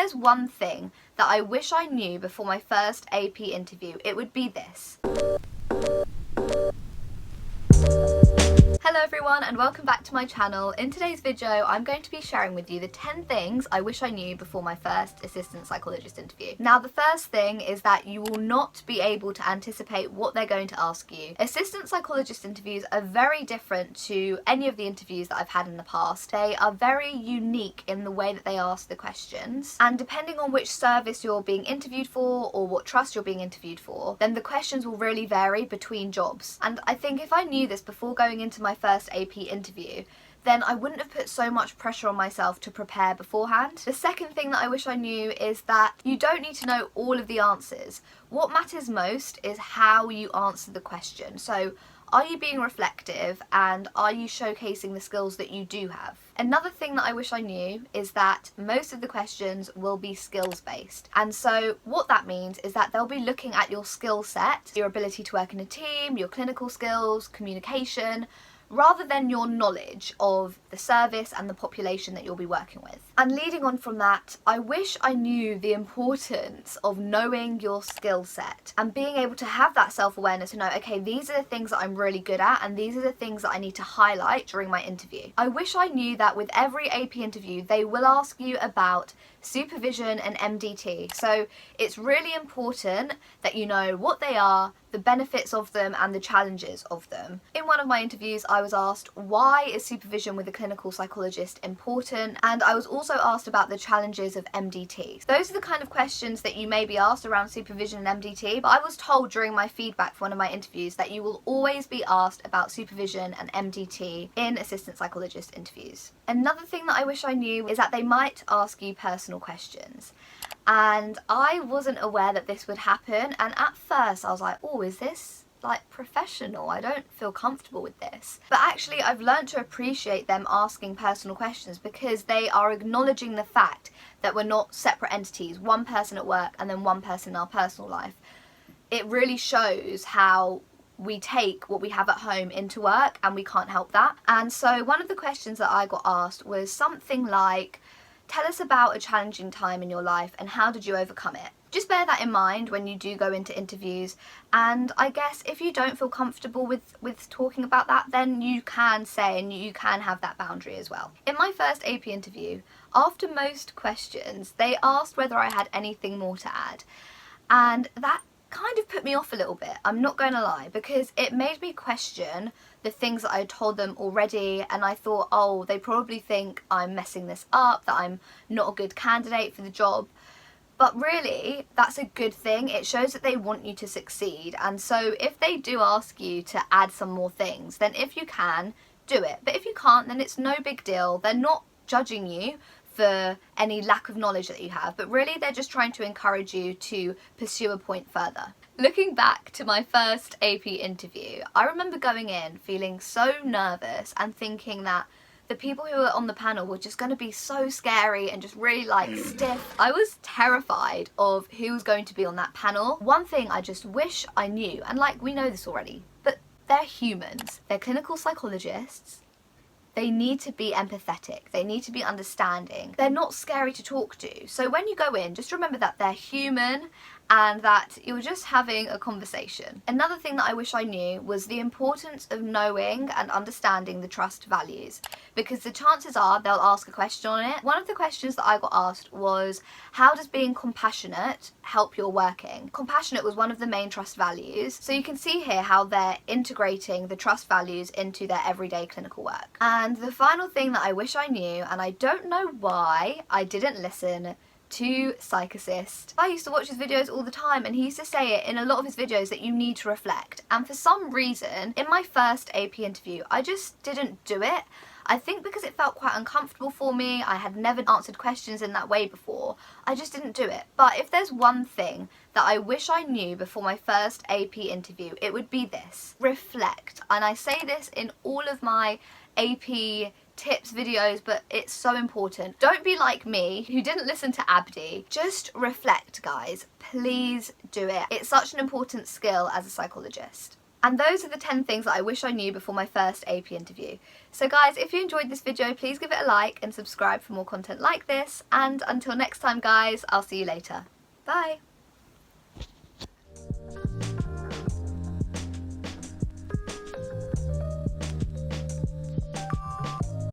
there's one thing that I wish I knew before my first AP interview, it would be this. Hello everyone and welcome back to my channel. In today's video I'm going to be sharing with you the 10 things I wish I knew before my first assistant psychologist interview. Now the first thing is that you will not be able to anticipate what they're going to ask you. Assistant psychologist interviews are very different to any of the interviews that I've had in the past. They are very unique in the way that they ask the questions, and depending on which service you're being interviewed for or what trust you're being interviewed for, then the questions will really vary between jobs. And I think if I knew this before going into my first AP interview, then I wouldn't have put so much pressure on myself to prepare beforehand. The second thing that I wish I knew is that you don't need to know all of the answers. What matters most is how you answer the question. So are you being reflective and are you showcasing the skills that you do have? Another thing that I wish I knew is that most of the questions will be skills based. And so what that means is that they'll be looking at your skill set, your ability to work in a team, your clinical skills, communication, rather than your knowledge of the service and the population that you'll be working with. And leading on from that, I wish I knew the importance of knowing your skill set and being able to have that self-awareness to know, okay, these are the things that I'm really good at and these are the things that I need to highlight during my interview. I wish I knew that with every AP interview, they will ask you about supervision and MDT. So it's really important that you know what they are, the benefits of them and the challenges of them. In one of my interviews I was asked, why is supervision with a clinical psychologist important? And I was also asked about the challenges of MDT. Those are the kind of questions that you may be asked around supervision and MDT, but I was told during my feedback for one of my interviews that you will always be asked about supervision and MDT in assistant psychologist interviews. Another thing that I wish I knew is that they might ask you personal questions. And I wasn't aware that this would happen, and at first I was like, oh, is this like professional? I don't feel comfortable with this. But actually I've learned to appreciate them asking personal questions because they are acknowledging the fact that we're not separate entities, one person at work and then one person in our personal life. It really shows how we take what we have at home into work and we can't help that. And so one of the questions that I got asked was something like, tell us about a challenging time in your life and how did you overcome it? Just bear that in mind when you do go into interviews, and I guess if you don't feel comfortable with talking about that, then you can say and you can have that boundary as well. In my first AP interview, after most questions, they asked whether I had anything more to add, and that kind of put me off a little bit, I'm not going to lie, because it made me question the things that I had told them already, and I thought, oh, they probably think I'm messing this up, that I'm not a good candidate for the job. But really, that's a good thing. It shows that they want you to succeed. And so if they do ask you to add some more things, then if you can, do it. But if you can't, then it's no big deal. They're not judging you for any lack of knowledge that you have, but really they're just trying to encourage you to pursue a point further. Looking back to my first AP interview, I remember going in feeling so nervous and thinking that the people who were on the panel were just going to be so scary and just really like stiff. I was terrified of who was going to be on that panel. One thing I just wish I knew, and like we know this already, but they're humans. They're clinical psychologists. They need to be empathetic. They need to be understanding. They're not scary to talk to. So when you go in, just remember that they're human and that you're just having a conversation. Another thing that I wish I knew was the importance of knowing and understanding the trust values, because the chances are they'll ask a question on it. One of the questions that I got asked was, how does being compassionate help your working? Compassionate was one of the main trust values. So you can see here how they're integrating the trust values into their everyday clinical work. And the final thing that I wish I knew, and I don't know why I didn't listen to Psychologist. I used to watch his videos all the time, and he used to say it in a lot of his videos that you need to reflect. And for some reason, in my first AP interview, I just didn't do it. I think because it felt quite uncomfortable for me. I had never answered questions in that way before. I just didn't do it. But if there's one thing that I wish I knew before my first AP interview, it would be this: reflect. And I say this in all of my AP tips videos, but it's so important. Don't be like me who didn't listen to Abdi. Just reflect, guys. Please do it. It's such an important skill as a psychologist. And those are the 10 things that I wish I knew before my first AP interview. So guys, if you enjoyed this video, please give it a like and subscribe for more content like this. And until next time guys, I'll see you later. Bye!